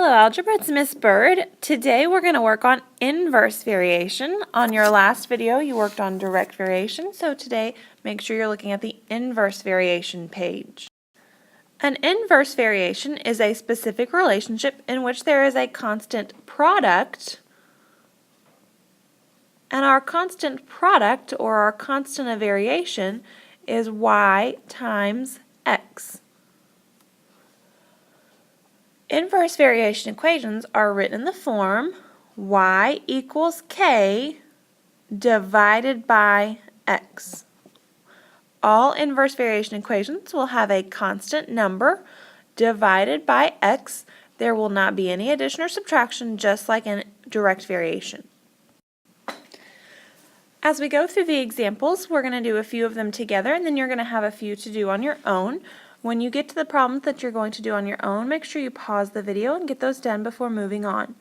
Hello Algebra, it's Miss Bird. Today we're going to work on inverse variation. On your last video you worked on direct variation, so today make sure you're looking at the inverse variation page. An inverse variation is a specific relationship in which there is a constant product, and our constant product or our constant of variation is y times x. Inverse variation equations are written in the form y equals k divided by x. All inverse variation equations will have a constant number divided by x. There will not be any addition or subtraction, just like in direct variation. As we go through the examples, we're going to do a few of them together, and then you're going to have a few to do on your own. When you get to the problems that you're going to do on your own, make sure you pause the video and get those done before moving on.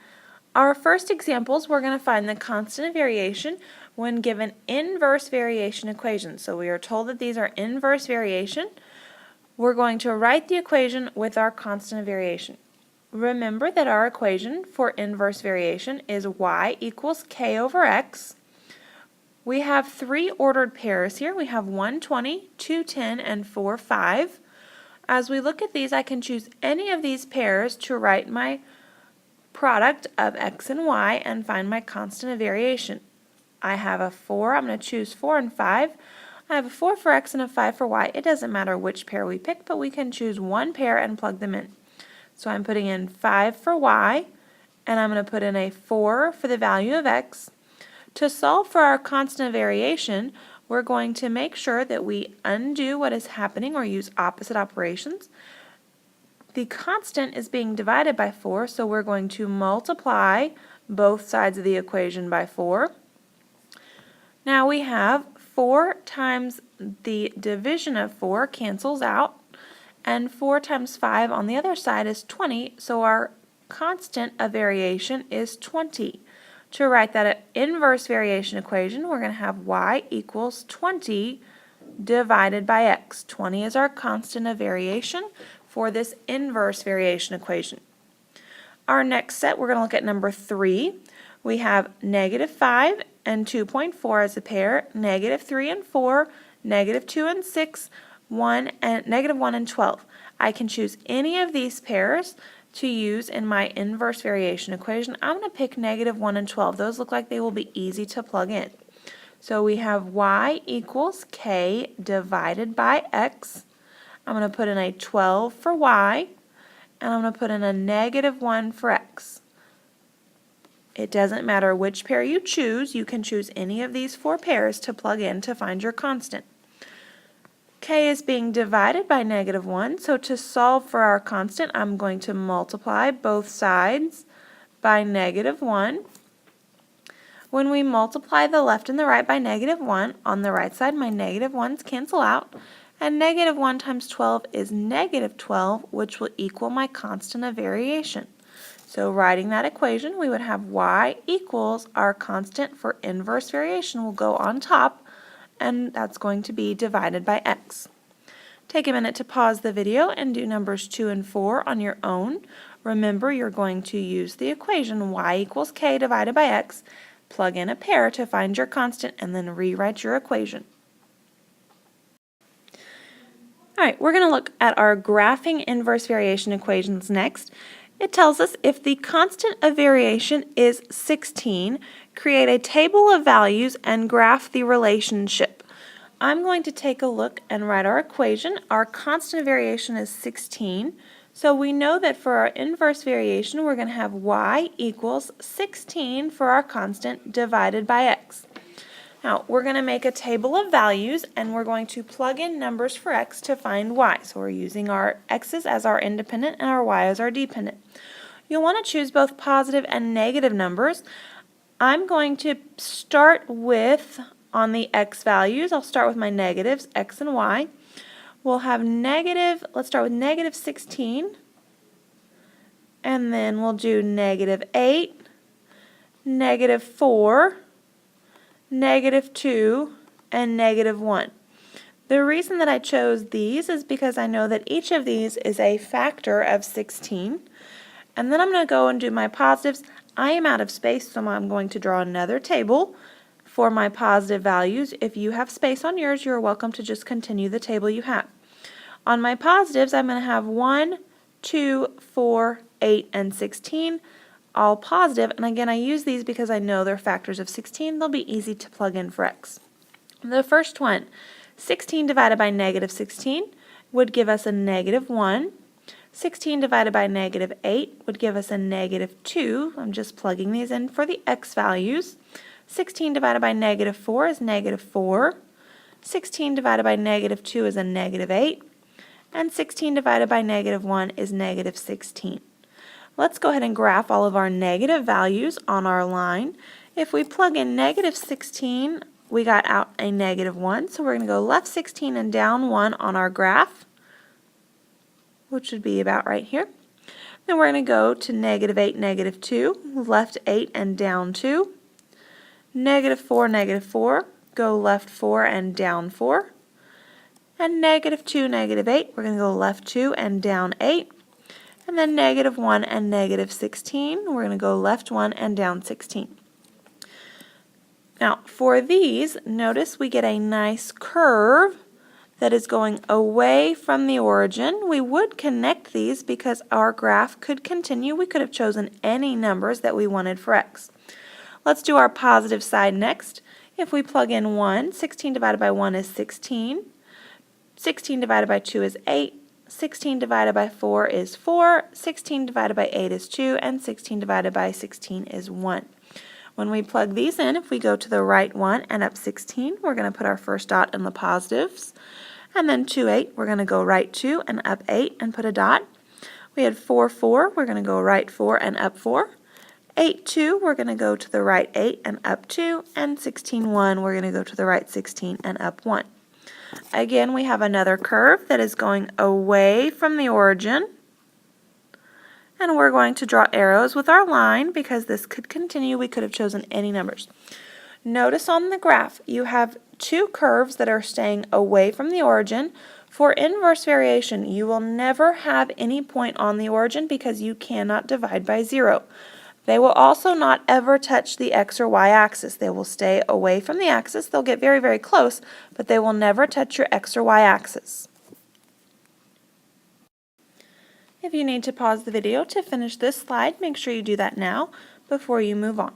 Our first examples, we're going to find the constant of variation when given inverse variation equations. So we are told that these are inverse variation. We're going to write the equation with our constant of variation. Remember that our equation for inverse variation is y equals k over x. We have three ordered pairs here. We have 120, 210, and 4, 5. As we look at these, I can choose any of these pairs to write my product of x and y and find my constant of variation. I have a 4, I'm going to choose 4 and 5. I have a 4 for x and a 5 for y. It doesn't matter which pair we pick, but we can choose one pair and plug them in. So I'm putting in 5 for y, and I'm going to put in a 4 for the value of x. To solve for our constant of variation, we're going to make sure that we undo what is happening or use opposite operations. The constant is being divided by 4, so we're going to multiply both sides of the equation by 4. Now we have 4 times the division of 4 cancels out, and 4 times 5 on the other side is 20, so our constant of variation is 20. To write that inverse variation equation, we're going to have y equals 20 divided by x. 20 is our constant of variation for this inverse variation equation. Our next set, we're going to look at number 3. We have negative 5 and 2.4 as a pair, negative 3 and 4, negative 2 and 6, negative 1 and 12. I can choose any of these pairs to use in my inverse variation equation. I'm going to pick negative 1 and 12. Those look like they will be easy to plug in. So we have y equals k divided by x. I'm going to put in a 12 for y, and I'm going to put in a negative 1 for x. It doesn't matter which pair you choose. You can choose any of these 4 pairs to plug in to find your constant. K is being divided by negative 1, so to solve for our constant, I'm going to multiply both sides by negative 1. When we multiply the left and the right by negative 1, on the right side my negative 1's cancel out, and negative 1 times 12 is negative 12, which will equal my constant of variation. So writing that equation, we would have y equals our constant for inverse variation will go on top, and that's going to be divided by x. Take a minute to pause the video and do numbers 2 and 4 on your own. Remember, you're going to use the equation y equals k divided by x, plug in a pair to find your constant, and then rewrite your equation. Alright, we're going to look at our graphing inverse variation equations next. It tells us if the constant of variation is 16, create a table of values and graph the relationship. I'm going to take a look and write our equation. Our constant of variation is 16, so we know that for our inverse variation we're going to have y equals 16 for our constant divided by x. Now we're going to make a table of values and we're going to plug in numbers for x to find y. So we're using our x's as our independent and our y as our dependent. You'll want to choose both positive and negative numbers. I'm going to start with, on the x values, I'll start with my negatives, x and y. We'll have negative, let's start with negative 16, and then we'll do negative 8, negative 4, negative 2, and negative 1. The reason that I chose these is because I know that each of these is a factor of 16, And then I'm going to go and do my positives. I am out of space, so I'm going to draw another table for my positive values. If you have space on yours, you're welcome to just continue the table you have. On my positives, I'm going to have 1, 2, 4, 8, and 16, all positive. And again, I use these because I know they're factors of 16. They'll be easy to plug in for x. The first one, 16 divided by negative 16 would give us a negative 1. 16 divided by negative 8 would give us a negative 2. I'm just plugging these in for the x values. 16 divided by negative 4 is negative 4. 16 divided by negative 2 is a negative 8. And 16 divided by negative 1 is negative 16. Let's go ahead and graph all of our negative values on our line. If we plug in negative 16, we got out a negative 1, so we're going to go left 16 and down 1 on our graph, which would be about right here. Then we're going to go to negative 8, negative 2, left 8 and down 2. Negative 4, go left 4 and down 4. And negative 2, negative 8, we're going to go left 2 and down 8. And then negative 1 and negative 16, we're going to go left 1 and down 16. Now, for these, notice we get a nice curve that is going away from the origin. We would connect these because our graph could continue. We could have chosen any numbers that we wanted for x. Let's do our positive side next. If we plug in 1, 16 divided by 1 is 16. 16 divided by 2 is 8. 16 divided by 4 is 4. 16 divided by 8 is 2. And 16 divided by 16 is 1. When we plug these in, if we go to the right one and up 16, we're going to put our first dot in the positives. And then 2, 8, we're going to go right 2 and up 8 and put a dot. We had 4, 4, we're going to go right 4 and up 4. 8, 2, we're going to go to the right 8 and up 2. And 16, 1, we're going to go to the right 16 and up 1. Again, we have another curve that is going away from the origin. And we're going to draw arrows with our line because this could continue. We could have chosen any numbers. Notice on the graph you have two curves that are staying away from the origin. For inverse variation, you will never have any point on the origin because you cannot divide by 0. They will also not ever touch the x or y axis. They will stay away from the axis. They'll get very, very close, but they will never touch your x or y axis. If you need to pause the video to finish this slide, make sure you do that now before you move on.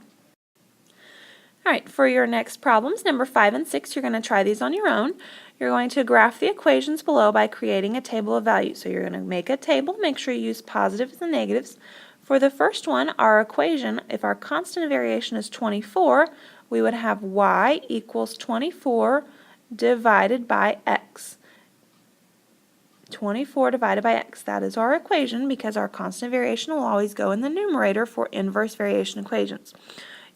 Alright, for your next problems, number 5 and 6, you're going to try these on your own. You're going to graph the equations below by creating a table of values. So you're going to make a table, make sure you use positives and negatives. For the first one, our equation, if our constant variation is 24, we would have y equals 24 divided by x. 24 divided by x. That is our equation because our constant variation will always go in the numerator for inverse variation equations.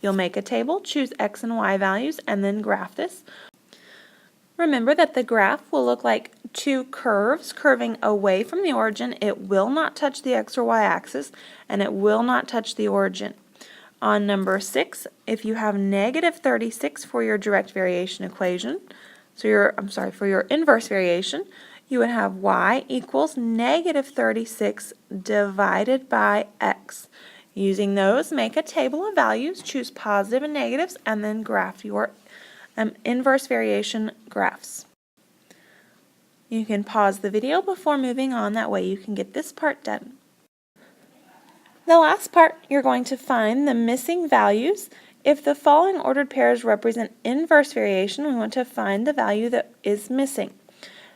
You'll make a table, choose x and y values, and then graph this. Remember that the graph will look like two curves curving away from the origin. It will not touch the x or y axis, and it will not touch the origin. On number 6, if you have negative 36 for your direct variation equation, for your inverse variation, you would have y equals negative 36 divided by x. Using those, make a table of values, choose positive and negatives, and then graph your inverse variation graphs. You can pause the video before moving on, that way you can get this part done. The last part, you're going to find the missing values. If the following ordered pairs represent inverse variation, we want to find the value that is missing.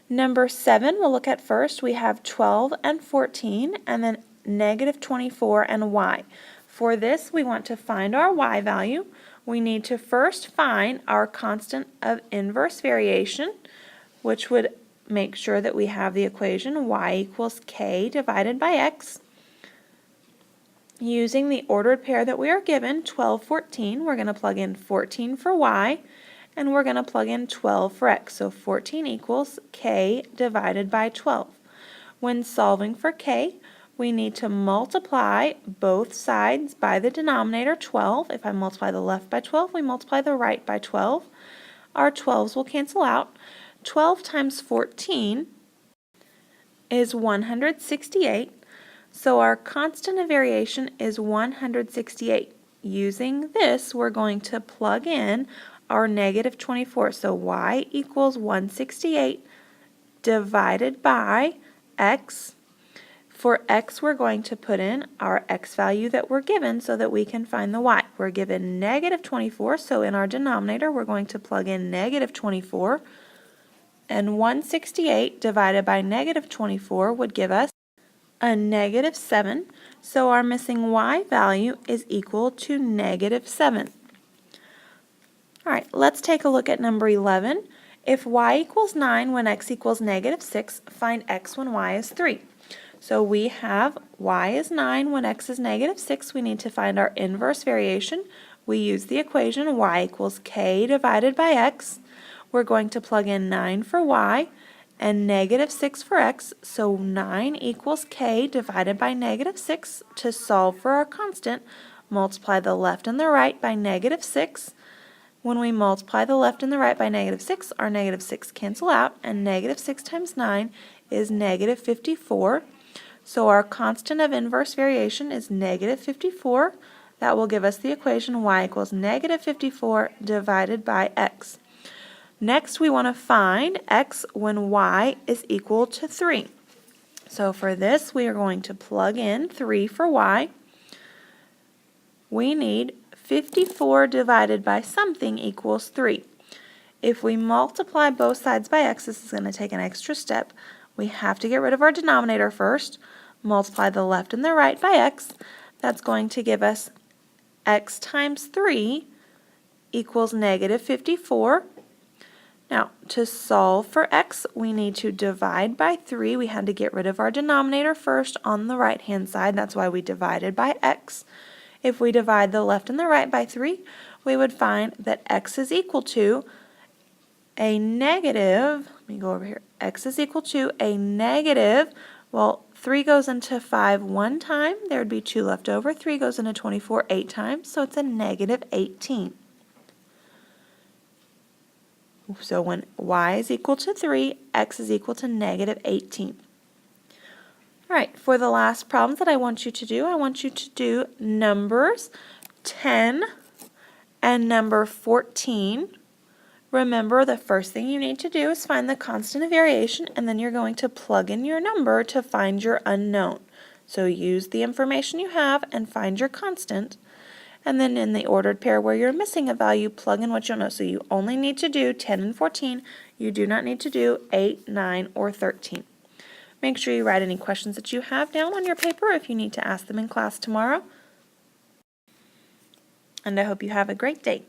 Number 7 we'll look at first. We have 12 and 14, and then negative 24 and y. For this, we want to find our y value. We need to first find our constant of inverse variation, which would make sure that we have the equation y equals k divided by x. Using the ordered pair that we are given, 12, 14, we're going to plug in 14 for y, and we're going to plug in 12 for x. So 14 equals k divided by 12. When solving for k, we need to multiply both sides by the denominator 12. If I multiply the left by 12, we multiply the right by 12. Our 12s will cancel out. 12 times 14 is 168. So our constant of variation is 168. Using this, we're going to plug in our negative 24. So y equals 168 divided by x. For x, we're going to put in our x value that we're given so that we can find the y. We're given negative 24, so in our denominator, we're going to plug in negative 24. And 168 divided by negative 24 would give us a negative 7. So our missing y value is equal to negative 7. All right, let's take a look at number 11. If y equals 9 when x equals negative 6, find x when y is 3. So we have y is 9 when x is negative 6. We need to find our inverse variation. We use the equation y equals k divided by x. We're going to plug in 9 for y and negative 6 for x. So 9 equals k divided by negative 6. To solve for our constant, multiply the left and the right by negative 6. When we multiply the left and the right by negative 6, our negative 6 cancel out, and negative 6 times 9 is negative 54. So our constant of inverse variation is negative 54. That will give us the equation y equals negative 54 divided by x. Next, we want to find x when y is equal to 3. So for this, we are going to plug in 3 for y. We need 54 divided by something equals 3. If we multiply both sides by x, this is going to take an extra step. We have to get rid of our denominator first. Multiply the left and the right by x. That's going to give us x times 3 equals negative 54. Now, to solve for x, we need to divide by 3. We had to get rid of our denominator first on the right-hand side. That's why we divided by x. If we divide the left and the right by 3, we would find that x is equal to a negative, let me go over here, x is equal to a negative, well, 3 goes into 5 one time, there would be 2 left over. 3 goes into 24 8 times, so it's a negative 18. So when y is equal to 3, x is equal to negative 18. All right, for the last problems that I want you to do, I want you to do numbers 10 and number 14. Remember, the first thing you need to do is find the constant of variation, and then you're going to plug in your number to find your unknown. So use the information you have and find your constant. And then in the ordered pair where you're missing a value, plug in what you'll know. So you only need to do 10 and 14. You do not need to do 8, 9, or 13. Make sure you write any questions that you have down on your paper if you need to ask them in class tomorrow. And I hope you have a great day.